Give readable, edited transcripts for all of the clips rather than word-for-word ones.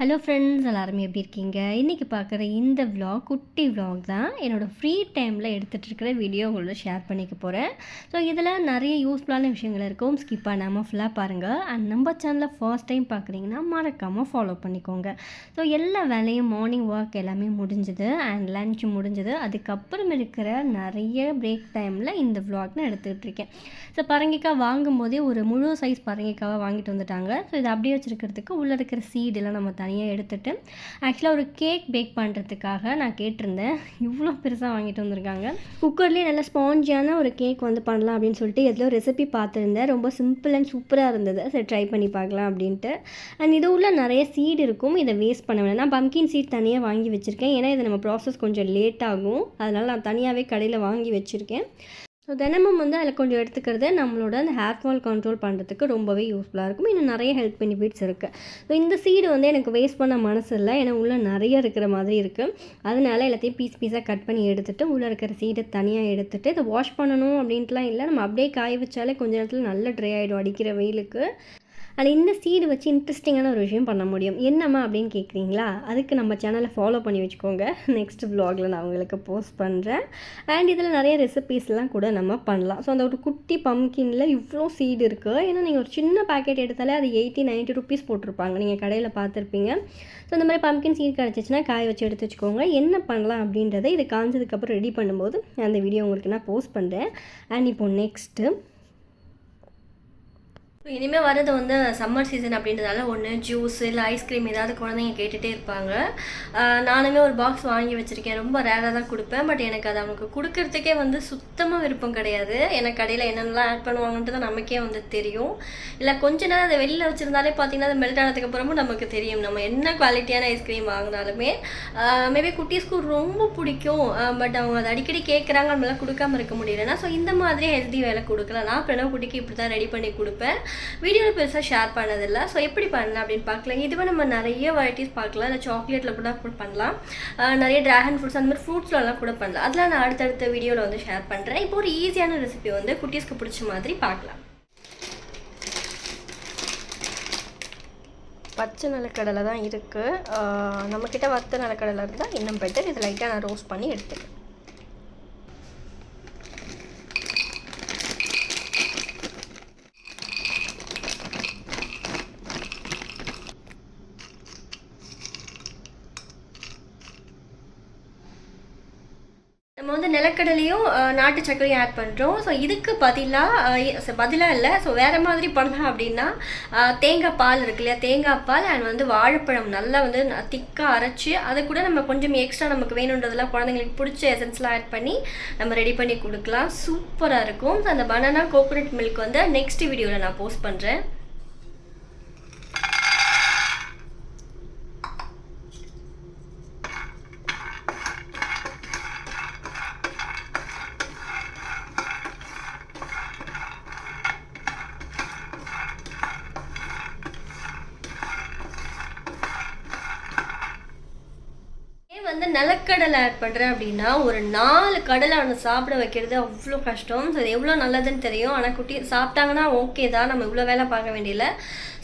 Hello friends, எல்லாருமே எப்படி இருக்கீங்க? இன்றைக்கி பார்க்குற இந்த குட்டி விலாக் தான் என்னோடய ஃப்ரீ டைமில் எடுத்துகிட்டு இருக்கிற வீடியோ உங்களோட ஷேர் பண்ணிக்க போகிறேன். ஸோ இதில் நிறைய யூஸ்ஃபுல்லான விஷயங்கள் இருக்கும். ஸ்கிப் பண்ணாமல் ஃபுல்லாக பாருங்கள். அண்ட் நம்ம சேனலில் ஃபர்ஸ்ட் டைம் பார்க்குறீங்கன்னா மறக்காமல் ஃபாலோ பண்ணிக்கோங்க. ஸோ எல்லா வேலையும் மார்னிங் ஒர்க் எல்லாமே முடிஞ்சுது அண்ட் லன்ச் முடிஞ்சுது. அதுக்கப்புறம் இருக்கிற நிறைய பிரேக் டைமில் இந்த விலாக் நான் எடுத்துகிட்டு இருக்கேன். ஸோ பரங்கிக்காய் வாங்கும்போதே ஒரு முழு சைஸ் பரங்கிக்காவை வாங்கிட்டு வந்துட்டாங்க. ஸோ இதை அப்படியே வச்சுருக்கிறதுக்கு உள்ளே இருக்கிற சீடெல்லாம் நம்ம தனியாக எடுத்துகிட்டு ஆக்சுவலாக ஒரு கேக் பேக் பண்ணுறதுக்காக நான் கேட்டிருந்தேன். இவ்வளோ பெருசாக வாங்கிட்டு வந்திருக்காங்க. குக்கர்லேயே நல்ல ஸ்பாஞ்சியான ஒரு கேக் பண்ணலாம் அப்படின்னு சொல்லிட்டு எதில் ரெசிபி பார்த்துருந்தேன். ரொம்ப சிம்பிள் அண்ட் சூப்பராக இருந்தது. சரி, ட்ரை பண்ணி பார்க்கலாம் அப்படின்ட்டு. அண்ட் இது உள்ள நிறைய சீடு இருக்கும். இதை வேஸ்ட் பண்ண வேணாம். நான் பம்கின் சீட் தனியாக வாங்கி வச்சுருக்கேன். ஏன்னா இதை நம்ம ப்ராசஸ் கொஞ்சம் லேட் ஆகும். அதனால் நான் தனியாகவே கடையில் வாங்கி வச்சுருக்கேன். ஸோ தினமும் அதில் கொஞ்சம் எடுத்துக்கிறது நம்மளோட அந்த ஹேர் ஃபால் கண்ட்ரோல் பண்ணுறதுக்கு ரொம்பவே யூஸ்ஃபுல்லாக இருக்கும். இன்னும் நிறைய ஹெல்த் பெனிஃபிட்ஸ் இருக்குது. ஸோ இந்த சீடு எனக்கு வேஸ்ட் பண்ண மனசு இல்லை. ஏன்னா உள்ளே நிறைய இருக்கிற மாதிரி இருக்குது. அதனால எல்லாத்தையும் பீஸாக கட் பண்ணி எடுத்துகிட்டு உள்ளே இருக்கிற சீடை தனியாக எடுத்துகிட்டு இதை வாஷ் பண்ணணும் அப்படின்ட்டுலாம் இல்லை. நம்ம அப்படியே காய வச்சாலே கொஞ்ச நேரத்தில் நல்லா ட்ரை ஆகிடும் அடிக்கிற வெயிலுக்கு. ஆனால் இந்த சீடு வச்சு இன்ட்ரெஸ்டிங்கான ஒரு விஷயம் பண்ண முடியும். என்னம்மா அப்படின்னு கேட்குறீங்களா? அதுக்கு நம்ம சேனலை ஃபாலோ பண்ணி வச்சுக்கோங்க. நெக்ஸ்ட் வ்ளாகில் நான் உங்களுக்கு போஸ்ட் பண்ணுறேன். அண்ட் இதில் நிறைய ரெசிபீஸ்லாம் கூட நம்ம பண்ணலாம். ஸோ அந்த ஒரு குட்டி பம்கினில் இவ்வளோ சீடு இருக்குது. ஏன்னா நீங்கள் ஒரு சின்ன பேக்கெட் எடுத்தாலே அது 80-90 ருபீஸ் போட்டிருப்பாங்க. நீங்கள் கடையில் பார்த்துருப்பீங்க. ஸோ இந்த மாதிரி பம்கின் சீட் கிடச்சிச்சின்னா காய வச்சு எடுத்து வச்சுக்கோங்க. என்ன பண்ணலாம் அப்படின்றத இது காஞ்சதுக்கப்புறம் ரெடி பண்ணும்போது அந்த வீடியோ உங்களுக்கு நான் போஸ்ட் பண்ணுறேன். அண்ட் இப்போது நெக்ஸ்ட்டு இனிமேல் வரது சம்மர் சீசன் அப்படின்றதால ஒன்று ஜூஸ் இல்லை ஐஸ்கிரீம் ஏதாவது குழந்தைங்க கேட்டுகிட்டே இருப்பாங்க. நானுமே ஒரு பாக்ஸ் வாங்கி வச்சுருக்கேன். ரொம்ப ரேராக தான் கொடுப்பேன். பட் எனக்கு அது அவங்களுக்கு கொடுக்கறதுக்கே சுத்தமாக விருப்பம் கிடையாது. எனக்கு கடையில் என்னென்னலாம் ஆட் பண்ணுவாங்கன்றது நமக்கே தெரியும். இல்லை கொஞ்ச நேரம் அதை வெளியில் வச்சுருந்தாலே பார்த்தீங்கன்னா அது மெல்ட் ஆனதுக்கப்புறமும் நமக்கு தெரியும் நம்ம என்ன குவாலிட்டியான ஐஸ்கிரீம் வாங்கினாலுமே. மேபி குட்டீஸ்க்கு ரொம்ப பிடிக்கும். பட் அவங்க அதை அடிக்கடி கேட்குறாங்க. நம்மளால் கொடுக்காமல் இருக்க முடியலன்னா ஸோ இந்த மாதிரி ஹெல்த்தி வேலை கொடுக்கலாம். நான் பிரணவ் குட்டிக்கு இப்படி தான் ரெடி பண்ணி கொடுப்பேன். வீடியோவில் பெருசாக ஷேர் பண்ணதில்லை. ஸோ எப்படி பண்ணலாம் அப்படின்னு பார்க்கலாம். இதுவே நம்ம நிறைய வெரைட்டிஸ் பார்க்கலாம். இல்லை சாக்லேட்டில் கூட பண்ணலாம். நிறைய ட்ராகன் ஃப்ரூட்ஸ் அந்த மாதிரி ஃப்ரூட்ஸ்லாம் கூட பண்ணலாம். அதெல்லாம் நான் அடுத்தடுத்த வீடியோவில் ஷேர் பண்ணுறேன். இப்போ ஒரு ஈஸியான ரெசிபி குட்டீஸ்க்கு பிடிச்ச மாதிரி பார்க்கலாம். பச்சை நிலக்கடலை தான் இருக்குது. நம்மக்கிட்ட வறுத்த நிலக்கடலை இருந்தால் இன்னும் பெட்டர். இது லைட்டாக நான் ரோஸ்ட் பண்ணி எடுத்துக்கிறேன். நம்ம நிலக்கடலையும் நாட்டு சர்க்கரையும் ஆட் பண்ணுறோம். ஸோ இதுக்கு பதிலாக இல்லை. ஸோ வேறு மாதிரி பண்ணலாம் அப்படின்னா தேங்காய் பால் இருக்கு இல்லையா, தேங்காய் பால் அண்ட் வாழைப்பழம் நல்லா திக்காக அரைச்சி அதை கூட நம்ம கொஞ்சம் எக்ஸ்ட்ரா நமக்கு வேணுன்றதெல்லாம் குழந்தைங்களுக்கு பிடிச்ச எசன்ஸ்லாம் ஆட் பண்ணி நம்ம ரெடி பண்ணி கொடுக்கலாம். சூப்பராக இருக்கும். ஸோ அந்த பனானா கோகோனட் மில்க் நெக்ஸ்ட் வீடியோவில் நான் போஸ்ட் பண்ணுறேன். நிலக்கடலை ஆட் பண்ணுறேன் அப்படின்னா ஒரு 4 கடலை சாப்பிட வைக்கிறது அவ்வளோ கஷ்டம். ஸோ அது எவ்வளோ நல்லதுன்னு தெரியும். ஆனால் குட்டி சாப்பிட்டாங்கன்னா ஓகே தான், நம்ம இவ்வளோ வேலை பார்க்க வேண்டியதில்லை.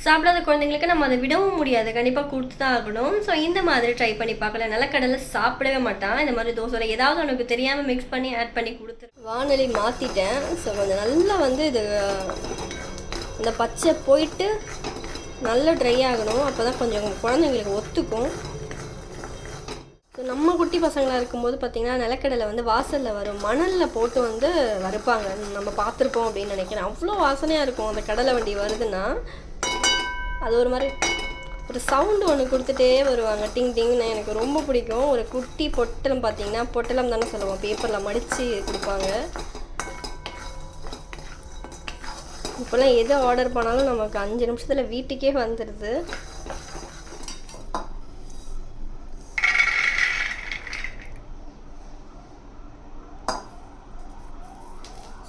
சாப்பிடாத குழந்தைங்களுக்கு நம்ம அதை விடவும் முடியாது, கண்டிப்பாக கொடுத்து தான் ஆகணும். ஸோ இந்த மாதிரி ட்ரை பண்ணி பார்க்கலாம். நிலக்கடலை சாப்பிடவே மாட்டான். இந்த மாதிரி தோசை ஏதாவது உனக்கு தெரியாமல் மிக்ஸ் பண்ணி ஆட் பண்ணி கொடுத்துரு. வானொலி மாற்றிட்டேன். ஸோ கொஞ்சம் நல்லா இது இந்த பச்சை போயிட்டு நல்லா ட்ரை ஆகணும். அப்போ தான் கொஞ்சம் குழந்தைங்களுக்கு ஒத்துக்கும். ஸோ நம்ம குட்டி பசங்களாக இருக்கும்போது பார்த்திங்கன்னா நிலக்கடலை வாசலில் வரும், மணலில் போட்டு வறுப்பாங்க. நம்ம பார்த்துருப்போம் அப்படின்னு நினைக்கிறேன். அவ்வளோ வாசனையாக இருக்கும் அந்த கடலை வண்டி வருதுன்னா. அது ஒரு மாதிரி ஒரு சவுண்டு ஒன்று கொடுத்துட்டே வருவாங்க, டிங் டிங்னு. எனக்கு ரொம்ப பிடிக்கும். ஒரு குட்டி பொட்டலம் பார்த்திங்கன்னா, பொட்டலம் தானே சொல்லுவோம், பேப்பரில் மடித்து கொடுப்பாங்க. இப்போல்லாம் எது ஆர்டர் பண்ணாலும் நமக்கு 5 நிமிஷத்தில் வீட்டுக்கே வந்துடுது.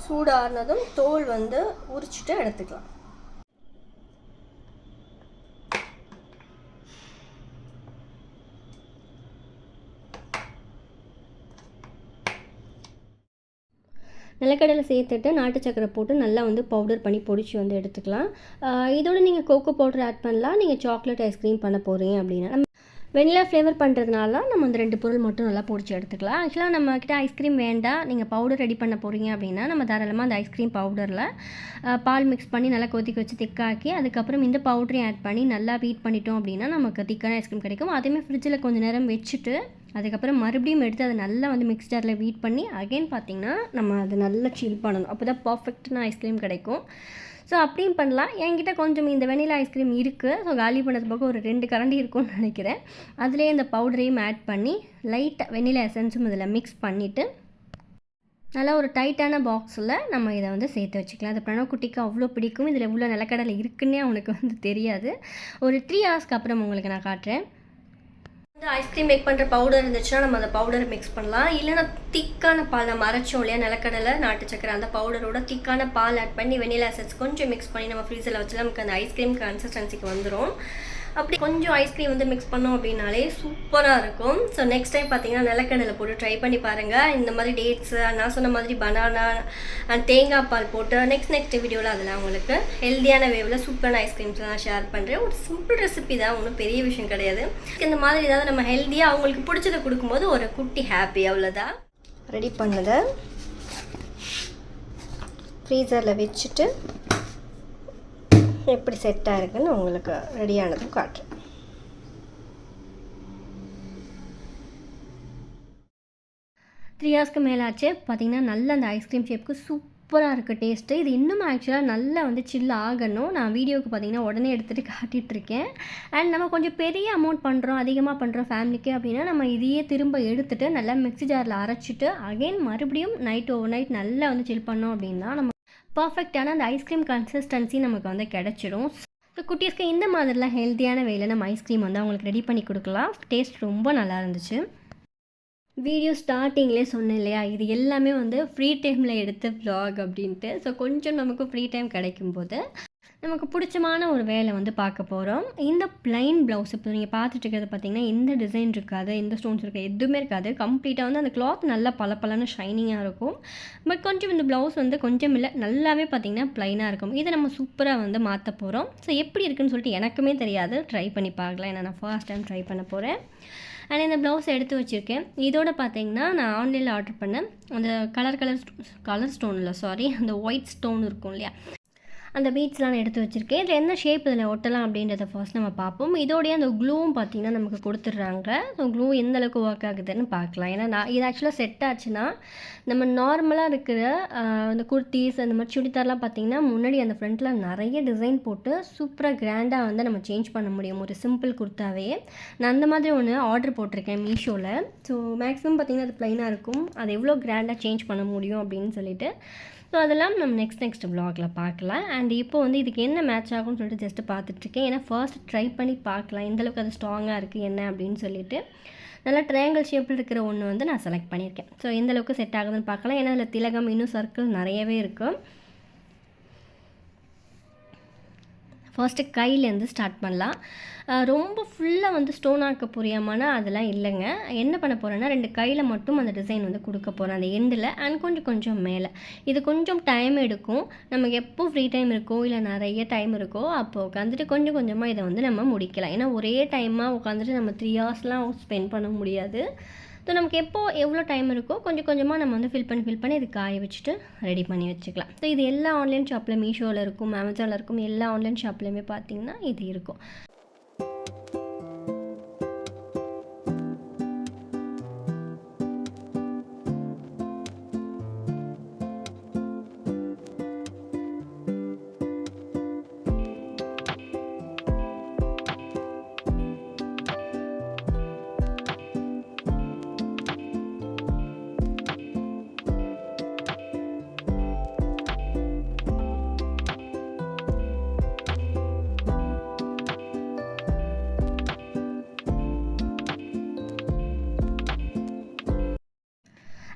சூடானதும் தோல் உரிச்சிட்டு எடுத்துக்கலாம். நிலக்கடலை சேர்த்துட்டு நாட்டு சக்கரை போட்டு நல்லா வந்து பவுடர் பண்ணி பொடிச்சு வந்து எடுத்துக்கலாம். இதோட நீங்கள் கோகோ பவுடர் ஆட் பண்ணலாம். நீங்கள் சாக்லேட் ஐஸ்கிரீம் பண்ண போகிறீங்க அப்படின்னா வெண்ணிலா ஃப்ளேவர் பண்ணுறதுனால நம்ம அந்த 2 பொருள் மட்டும் நல்லா பொடிச்சு எடுத்துக்கலாம். ஆக்சுவலாக நம்மக்கிட்ட ஐஸ்கிரீம் வேண்டாம், நீங்கள் பவுடர் ரெடி பண்ண போகிறீங்க அப்படின்னா நம்ம தாராளமாக அந்த ஐஸ்கிரீம் பவுடரில் பால் மிக்ஸ் பண்ணி நல்லா கொதிக்க வச்சு திக்காக்கி அதுக்கப்புறம் இந்த பவுடரையும் ஆட் பண்ணி நல்லா பீட் பண்ணிட்டோம் அப்படின்னா நமக்கு திக்கான ஐஸ்கிரீம் கிடைக்கும். அதுவுமே ஃப்ரிட்ஜில் கொஞ்சம் நேரம் வச்சுட்டு அதுக்கப்புறம் மறுபடியும் எடுத்து அதை நல்லா வந்து மிக்ஸ்டரில் பீட் பண்ணி அகைன் பார்த்திங்கன்னா நம்ம அதை நல்லா சில் பண்ணணும். அப்போ தான் பர்ஃபெக்டான ஐஸ்கிரீம் கிடைக்கும். ஸோ அப்படியும் பண்ணலாம். என்கிட்ட கொஞ்சம் இந்த வெனிலா ஐஸ்கிரீம் இருக்குது. ஸோ காலி பண்ணது பக்கம் ஒரு 2 கரண்டி இருக்கும்னு நினைக்கிறேன். அதிலே இந்த பவுடரையும் ஆட் பண்ணி லைட்டாக வெனிலா எசன்ஸும் இதில் மிக்ஸ் பண்ணிவிட்டு நல்லா ஒரு டைட்டான பாக்ஸில் நம்ம இதை வந்து சேர்த்து வச்சுக்கலாம். அது பிரணவக்குட்டிக்கு அவ்வளோ பிடிக்கும். இதில் இவ்வளோ நிலக்கடலை இருக்குன்னே அவனுக்கு வந்து தெரியாது. ஒரு 3 ஹவர்ஸ்க்கு அப்புறம் உங்களுக்கு நான் காட்டுறேன். ஐஸ்கிரீம் மேக் பண்ணுற பவுடர் இருந்துச்சுன்னா நம்ம அந்த பவுடரை மிக்ஸ் பண்ணலாம். இல்லைனா திக்கான பால் நம்ம அரைச்சோம் இல்லையா நிலக்கடலை நாட்டு சக்கரை அந்த பவுடரோட திக்கான பால் ஆட் பண்ணி வெனிலா எசன்ஸ் கொஞ்சம் மிக்ஸ் பண்ணி நம்ம ஃப்ரீசரில் வச்சு நமக்கு அந்த ஐஸ்கிரீம் கன்சிஸ்டன்சிக்கு வந்துடும். அப்படி கொஞ்சம் ஐஸ்கிரீம் வந்து மிக்ஸ் பண்ணோம் அப்படின்னாலே சூப்பராக இருக்கும். ஸோ நெக்ஸ்ட் டைம் பார்த்தீங்கன்னா நிலக்கடலை போட்டு ட்ரை பண்ணி பாருங்கள். இந்த மாதிரி டேட்ஸு நான் சொன்ன மாதிரி பனானா அண்ட் தேங்காய் பால் போட்டு நெக்ஸ்ட் வீடியோவில் அதில் உங்களுக்கு ஹெல்த்தியான வேவில் சூப்பரான ஐஸ்கிரீம்ஸ் நான் ஷேர் பண்ணுறேன். ஒரு சிம்பிள் ரெசிபி தான், ஒன்றும் பெரிய விஷயம் கிடையாது. இந்த மாதிரி ஏதாவது நம்ம ஹெல்த்தியாக அவங்களுக்கு பிடிச்சதை கொடுக்கும்போது ஒரு குட்டி ஹாப்பி, அவ்வளோதான். ரெடி பண்ணதை ஃப்ரீசரில் வச்சுட்டு எப்படி செட் ஆகிருக்குன்னு உங்களுக்கு ரெடியானதும் காட்டுறேன். த்ரீ ஹவர்ஸ்க்கு மேலாச்சு. பார்த்திங்கன்னா நல்ல அந்த ஐஸ்கிரீம் ஷேப்புக்கு சூப்பராக இருக்குது டேஸ்ட்டு. இது இன்னும் ஆக்சுவலாக நல்லா வந்து சில் ஆகணும். நான் வீடியோவுக்கு பார்த்திங்கன்னா உடனே எடுத்துகிட்டு காட்டிகிட்ருக்கேன். அண்ட் நம்ம கொஞ்சம் பெரிய அமௌண்ட் பண்ணுறோம், அதிகமாக பண்ணுறோம் ஃபேமிலிக்கு அப்படின்னா நம்ம இதையே திரும்ப எடுத்துகிட்டு நல்லா மிக்ஸி ஜாரில் அரைச்சிட்டு அகைன் மறுபடியும் ஓவர் நைட் நல்லா வந்து சில் பண்ணோம் அப்படின்னா நம்ம பர்ஃபெக்டான அந்த ஐஸ்கிரீம் கன்சிஸ்டன்சி நமக்கு வந்து கிடச்சிடும். ஸோ குட்டீஸ்க்கு இந்த மாதிரிலாம் ஹெல்த்தியான வேலை நம்ம ஐஸ்கிரீம் வந்து அவங்களுக்கு ரெடி பண்ணி கொடுக்கலாம். டேஸ்ட் ரொம்ப நல்லா இருந்துச்சு. வீடியோ ஸ்டார்டிங்லேயே சொன்னேன் இல்லையா, இது எல்லாமே வந்து ஃப்ரீ டைமில் எடுத்த vlog அப்படின்ட்டு. ஸோ கொஞ்சம் நமக்கு ஃப்ரீ டைம் கிடைக்கும்போது நமக்கு பிடிச்சமான ஒரு வேலை வந்து பார்க்க போகிறோம். இந்த ப்ளைன் ப்ளவுஸ் இப்போ நீங்கள் பார்த்துட்டு இருக்கிறது பார்த்திங்கன்னா எந்த டிசைன் இருக்காது, எந்த ஸ்டோன்ஸ் இருக்காது, எதுவுமே இருக்காது. கம்ப்ளீட்டாக வந்து அந்த கிளாத் நல்லா பளபளன்னு ஷைனிங்காக இருக்கும். பட் கொஞ்சம் இந்த ப்ளவுஸ் வந்து கொஞ்சம் இல்லை நல்லாவே பார்த்திங்கன்னா ப்ளைனாக இருக்கும். இதை நம்ம சூப்பராக வந்து மாற்ற போகிறோம். ஸோ எப்படி இருக்குன்னு சொல்லிட்டு எனக்குமே தெரியாது, ட்ரை பண்ணி பார்க்கலாம். ஏன்னா நான் ஃபர்ஸ்ட் டைம் ட்ரை பண்ண போகிறேன். அண்ட் இந்த ப்ளவுஸ் எடுத்து வச்சுருக்கேன். இதோட பார்த்திங்கன்னா நான் ஆன்லைனில் ஆர்டர் பண்ணேன். அந்த கலர் ஸ்டோன் இல்லை சாரி, அந்த ஒயிட் ஸ்டோன் இருக்கும் இல்லையா, அந்த பீட்ஸ்லாம் நான் எடுத்து வச்சுருக்கேன். இதில் என்ன ஷேப் இதில் ஒட்டலாம் அப்படின்றத ஃபர்ஸ்ட் நம்ம பார்ப்போம். இதோடைய அந்த க்ளூவும் பார்த்திங்கன்னா நமக்கு கொடுத்துட்றாங்க. ஸோ க்ளூ எந்த அளவுக்கு ஒர்க் ஆகுதுன்னு பார்க்கலாம். ஏன்னா இது ஆக்சுவலாக செட் ஆச்சுன்னா நம்ம நார்மலாக இருக்கிற அந்த குர்த்திஸ் அந்த மாதிரி சுடிதார்லாம் பார்த்திங்கன்னா முன்னாடி அந்த ஃப்ரண்ட்டில் நிறைய டிசைன் போட்டு சூப்பராக கிராண்டாக வந்து நம்ம சேஞ்ச் பண்ண முடியும் ஒரு சிம்பிள் குர்த்தாவே. நான் அந்த மாதிரி ஒன்று ஆர்டர் போட்டிருக்கேன் மீஷோவில். ஸோ மேக்ஸிமம் பார்த்திங்கன்னா அது ப்ளைனாக இருக்கும். அது எவ்வளோ கிராண்டாக சேஞ்ச் பண்ண முடியும் அப்படின்னு சொல்லிட்டு ஸோ அதெல்லாம் நம்ம நெக்ஸ்ட் vlogல பார்க்கலாம். அண்ட் இப்போ வந்து இதுக்கு என்ன மேட்ச் ஆகும்னு சொல்லிட்டு ஜஸ்ட்டு பார்த்துட்ருக்கேன். ஏன்னா ஃபர்ஸ்ட் ட்ரை பண்ணி பார்க்கலாம் எந்தளவுக்கு அது ஸ்ட்ராங்காக இருக்குது என்ன அப்படின்னு சொல்லிட்டு. நல்லா ட்ரையாங்கிள் ஷேப்பில் இருக்கிற ஒன்று வந்து நான் செலக்ட் பண்ணியிருக்கேன். ஸோ எந்தளவுக்கு செட் ஆகுதுன்னு பார்க்கலாம். ஏன்னா அதில் திலகம் இன்னும் சர்க்கிள் நிறையவே இருக்குது. ஃபர்ஸ்ட்டு கையிலேருந்து ஸ்டார்ட் பண்ணலாம். ரொம்ப ஃபுல்லாக வந்து ஸ்டோன் ஆக்க புரியாமனா அதெல்லாம் இல்லைங்க. என்ன பண்ண போகிறேன்னா 2 கையில் மட்டும் அந்த டிசைன் வந்து கொடுக்க போகிறேன் அந்த எண்டில் அண்ட் கொஞ்சம் மேலே. இது கொஞ்சம் டைம் எடுக்கும். நமக்கு எப்போ ஃப்ரீ டைம் இருக்கோ இல்லை நிறைய டைம் இருக்கோ அப்போ உட்காந்துட்டு கொஞ்சமாக இதை வந்து நம்ம முடிக்கலாம். ஏன்னா ஒரே டைமாக உட்காந்துட்டு நம்ம 3 ஹவர்ஸ்லாம் ஸ்பெண்ட் பண்ண முடியாது. ஸோ நமக்கு எவ்வளோ டைம் இருக்கோ கொஞ்சமாக நம்ம வந்து ஃபில் பண்ணி இது காய வச்சுட்டு ரெடி பண்ணி வச்சுக்கலாம். ஸோ இது எல்லா ஆன்லைன் ஷாப்பில் மீஷோவில் இருக்கும், அமேசானில் இருக்கும், எல்லா ஆன்லைன் ஷாப்லேயுமே பார்த்திங்கன்னா இது இருக்கும்.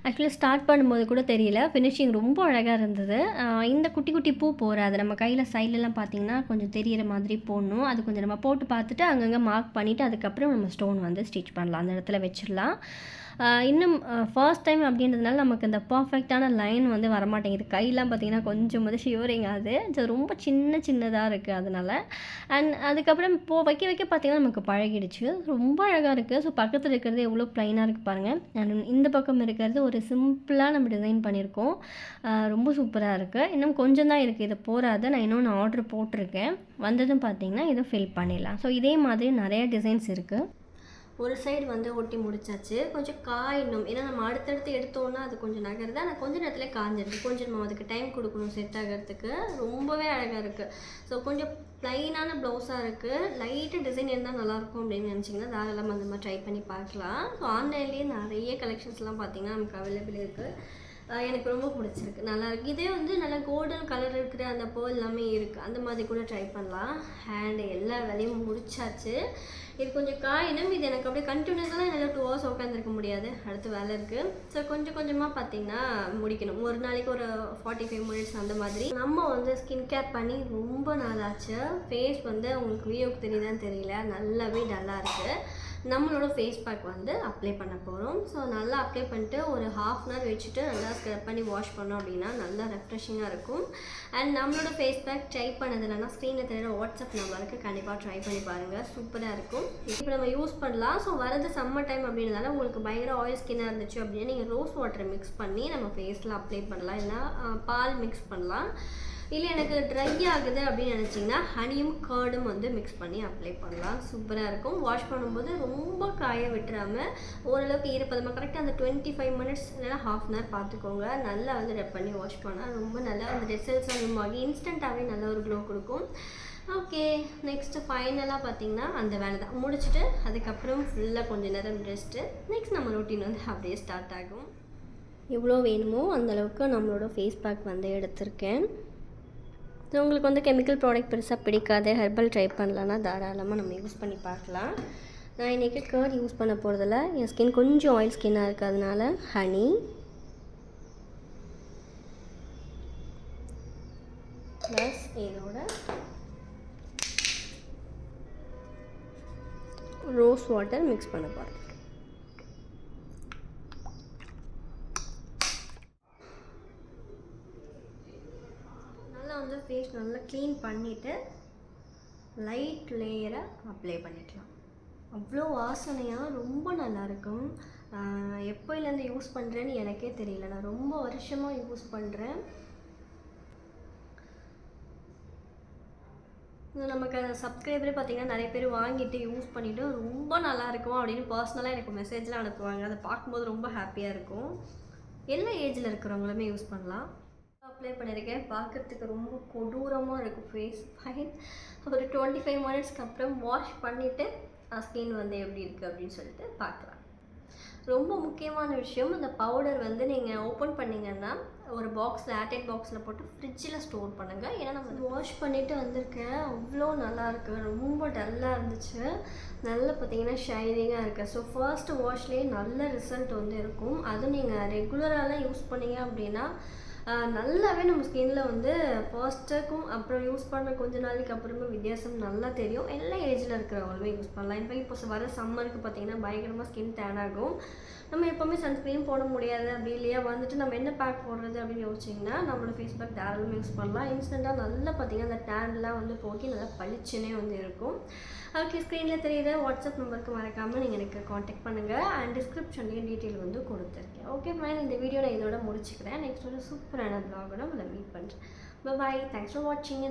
ஆக்சுவலி ஸ்டார்ட் பண்ணும்போது கூட தெரியல, ஃபினிஷிங் ரொம்ப அழகாக இருந்தது. இந்த குட்டி பூ போகாது, நம்ம கையில் சைட்லலாம் பார்த்திங்கன்னா கொஞ்சம் தெரியிற மாதிரி போடணும். அது கொஞ்சம் நம்ம போட்டு பார்த்துட்டு அங்கங்கே மார்க் பண்ணிவிட்டு அதுக்கப்புறம் நம்ம ஸ்டோன் வந்து ஸ்டிச் பண்ணலாம், அந்த இடத்துல வச்சிடலாம். இன்னும் ஃபர்ஸ்ட் டைம் அப்படின்றதுனால நமக்கு இந்த பர்ஃபெக்டான லைன் வந்து வரமாட்டேங்குது. கையெல்லாம் பார்த்திங்கன்னா கொஞ்சம் வந்து ஷிவரிங் ஆகுது. ஸோ ரொம்ப சின்னதாக இருக்குது அதனால். அண்ட் அதுக்கப்புறம் வைக்க வைக்க பார்த்திங்கன்னா நமக்கு பழகிடுச்சு. ரொம்ப அழகாக இருக்குது. ஸோ பக்கத்தில் இருக்கிறது எவ்வளோ ப்ளைனாக இருக்குது பாருங்கள். அண்ட் இந்த பக்கம் இருக்கிறது ஒரு சிம்பிளாக நம்ம டிசைன் பண்ணியிருக்கோம். ரொம்ப சூப்பராக இருக்குது. இன்னும் கொஞ்சம் தான் இருக்குது, இது போகாது. நான் இன்னொன்று ஆர்டர் போட்டிருக்கேன். வந்ததும் பார்த்திங்கன்னா இதை ஃபில் பண்ணிடலாம். ஸோ இதே மாதிரி நிறைய டிசைன்ஸ் இருக்குது. ஒரு சைடு வந்து ஒட்டி முடிச்சாச்சு. கொஞ்சம் காயணும், ஏன்னா நம்ம அடுத்தடுத்து எடுத்தோன்னா அது கொஞ்சம் நகருது. ஆனால் கொஞ்சம் நேரத்தில் காஞ்சிடுது. கொஞ்சம் நம்ம அதுக்கு டைம் கொடுக்கணும் செட் ஆகிறதுக்கு. ரொம்பவே அழகாக இருக்குது. ஸோ கொஞ்சம் ப்ளைனான ப்ளவுஸாக இருக்குது. லைட்டு டிசைன் இருந்தால் நல்லாயிருக்கும் அப்படின்னு நினச்சிங்கன்னா தாராளமாக அந்த மாதிரி ட்ரை பண்ணி பார்க்கலாம். ஸோ ஆன்லைன்லேயே நிறைய கலெக்ஷன்ஸ்லாம் பார்த்திங்கன்னா நமக்கு அவைலபிள் இருக்குது. எனக்கு ரொம்ப பிடிச்சிருக்கு, நல்லாயிருக்கு. இதே வந்து நல்லா கோல்டன் கலர் இருக்கிற அந்த பேர்ல் எல்லாமே இருக்குது, அந்த மாதிரி கூட ட்ரை பண்ணலாம். ஹேண்டு எல்லா வேலையும் முடிச்சாச்சு. இது கொஞ்சம் காயினும். இது எனக்கு அப்படியே கண்டினியூஸாக என்னால் 2 hours உட்காந்துருக்க முடியாது, அடுத்து வேலை இருக்குது. ஸோ கொஞ்சம் கொஞ்சமாக பார்த்திங்கன்னா முடிக்கணும். ஒரு நாளைக்கு ஒரு 45 minutes அந்த மாதிரி. நம்ம வந்து ஸ்கின் கேர் பண்ணி ரொம்ப நாள் ஆச்சு. ஃபேஸ் வந்து உங்களுக்கு வீடியோக்கு தெரியுதான்னு தெரியல, நல்லாவே டல்லாக இருக்குது. நம்மளோட ஃபேஸ் பேக் வந்து அப்ளை பண்ண போகிறோம். ஸோ நல்லா அப்ளை பண்ணிட்டு ஒரு 1/2 hour வச்சுட்டு நல்லா ஸ்க்ரப் பண்ணி வாஷ் பண்ணோம் அப்படின்னா நல்லா ரெஃப்ரெஷிங்காக இருக்கும். அண்ட் நம்மளோட ஃபேஸ் பேக் ட்ரை பண்ணது இல்லைன்னா ஸ்க்ரீனில் தெரியுற வாட்ஸ்அப் நம்பருக்கு கண்டிப்பாக ட்ரை பண்ணி பாருங்கள், சூப்பராக இருக்கும். இப்போ நம்ம யூஸ் பண்ணலாம். ஸோ வரது சம்மர் டைம் அப்படின்றதால உங்களுக்கு பயங்கர ஆயில் ஸ்கின்னாக இருந்துச்சு அப்படின்னா நீங்கள் ரோஸ் வாட்டரை மிக்ஸ் பண்ணி நம்ம ஃபேஸில் அப்ளை பண்ணலாம், இல்லைனா பால் மிக்ஸ் பண்ணலாம். இல்லை எனக்கு ட்ரை ஆகுது அப்படின்னு நினச்சிங்கன்னா ஹனியும் கர்டும் வந்து மிக்ஸ் பண்ணி அப்ளை பண்ணலாம், சூப்பராக இருக்கும். வாஷ் பண்ணும்போது ரொம்ப காய விட்டுறாமல் ஓரளவுக்கு ஈரப்பதமாக கரெக்டாக அந்த 25 minutes இல்லைனா 1/2 hour பார்த்துக்கோங்க. நல்லா வந்து ரெப் பண்ணி வாஷ் பண்ணால் ரொம்ப நல்லா அந்த ரிசல்ட்ஸ் அதிகமாகி இன்ஸ்டண்ட்டாகவே நல்ல ஒரு க்ளோ கொடுக்கும். ஓகே, நெக்ஸ்ட்டு ஃபைனலாக பார்த்திங்கன்னா அந்த வேலை தான் முடிச்சுட்டு அதுக்கப்புறம் ஃபுல்லாக கொஞ்சம் நேரம் ரெஸ்ட்டு. நெக்ஸ்ட் நம்ம ரொட்டீன் வந்து அப்படியே ஸ்டார்ட் ஆகும். எவ்வளோ வேணுமோ அந்தளவுக்கு நம்மளோட ஃபேஸ் பேக் வந்து எடுத்திருக்கேன். ஸோ உங்களுக்கு வந்து கெமிக்கல் ப்ராடக்ட் பெருசாக பிடிக்காது, ஹெர்பல் ட்ரை பண்ணலான்னா தாராளமாக நம்ம யூஸ் பண்ணி பார்க்கலாம். நான் இன்றைக்கி கர்ட் யூஸ் பண்ண போகிறதில்ல, என் ஸ்கின் கொஞ்சம் ஆயில் ஸ்கின்னாக இருக்கிறதுனால ஹனி ப்ளஸ் இதோட ரோஸ் வாட்டர் மிக்ஸ் பண்ண போகிறேன். வந்து ஃபேஸ் நல்லா க்ளீன் பண்ணிவிட்டு லைட் லேயரை அப்ளை பண்ணிக்கலாம். அவ்வளோ வாசனையாக ரொம்ப நல்லாயிருக்கும். எப்போலேருந்து யூஸ் பண்ணுறேன்னு எனக்கே தெரியல, நான் ரொம்ப வருஷமாக யூஸ் பண்ணுறேன். நமக்கு சப்ஸ்கிரைபரே பார்த்திங்கன்னா நிறைய பேர் வாங்கிட்டு யூஸ் பண்ணிவிட்டு ரொம்ப நல்லாயிருக்கும் அப்படின்னு பர்சனலாக எனக்கு மெசேஜ்லாம் அனுப்புவாங்க. அதை பார்க்கும்போது ரொம்ப ஹாப்பியாக இருக்கும். எல்லா ஏஜில் இருக்கிறவங்களுமே யூஸ் பண்ணலாம். அப்ளை பண்ணியிருக்கேன். பார்க்குறதுக்கு ரொம்ப கொடூரமாக இருக்கும் ஃபேஸ். ஃபைன், ஒரு 25 minutesக்கு அப்புறம் வாஷ் பண்ணிவிட்டு ஸ்கின் வந்து எப்படி இருக்குது அப்படின்னு சொல்லிட்டு பார்க்கலாம். ரொம்ப முக்கியமான விஷயம், இந்த பவுடர் வந்து நீங்கள் ஓப்பன் பண்ணிங்கன்னா ஒரு பாக்ஸில் ஏர்டைட் பாக்ஸில் போட்டு ஃப்ரிட்ஜில் ஸ்டோர் பண்ணுங்கள். ஏன்னா நம்ம வாஷ் பண்ணிவிட்டு வந்திருக்கேன், அவ்வளோ நல்லாயிருக்கு. ரொம்ப டல்லாக இருந்துச்சு, நல்லா பார்த்திங்கன்னா ஷைனிங்காக இருக்குது. ஸோ ஃபர்ஸ்ட்டு வாஷ்லேயே நல்ல ரிசல்ட் வந்து இருக்கும். அதுவும் நீங்கள் ரெகுலராலாம் யூஸ் பண்ணிங்க அப்படின்னா நல்லாவே நம்ம ஸ்கின்னில் வந்து ஃபர்ஸ்ட்டுக்கும் அப்புறம் யூஸ் பண்ண கொஞ்ச நாளைக்கு அப்புறமா வித்தியாசம் நல்லா தெரியும். எல்லா ஏஜில் இருக்கிறவங்களுமே யூஸ் பண்ணலாம். இன்ஃபேக்ட் இப்போ வர சம்மருக்கு பார்த்திங்கன்னா பயங்கரமாக ஸ்கின் டேன் ஆகும். நம்ம எப்போவுமே சன்ஸ்க்ரீன் போட முடியாது அப்படி இல்லையா, வந்துட்டு நம்ம என்ன பேக் போடுறது அப்படின்னு யோசிச்சிங்கன்னா நம்மளோட ஃபேஸ் பேக் தாராளமாக யூஸ் பண்ணலாம். இன்ஸ்டண்ட்டாக நல்லா பார்த்திங்கன்னா அந்த டேன்லாம் வந்து போக்கி நல்லா பளிச்சுன்னே வந்து இருக்கும். ஓகே, ஸ்க்ரீனில் தெரியுற வாட்ஸ்அப் நம்பருக்கு மறக்காமல் நீங்கள் எனக்கு காண்டாக்ட் பண்ணுங்கள். அண்ட் டிஸ்கிரிப்ஷன்லேயும் டீட்டெயில் வந்து கொடுத்துருக்கேன். ஓகே ஃபைன், இந்த வீடியோ நான் இதோட முடிச்சுக்கிறேன். நெக்ஸ்ட் ஒரு சூப்பரான ப்ளாகோட உங்களை மீட் பண்ணுறேன். பாய், தேங்க்ஸ் ஃபார் வாட்சிங்.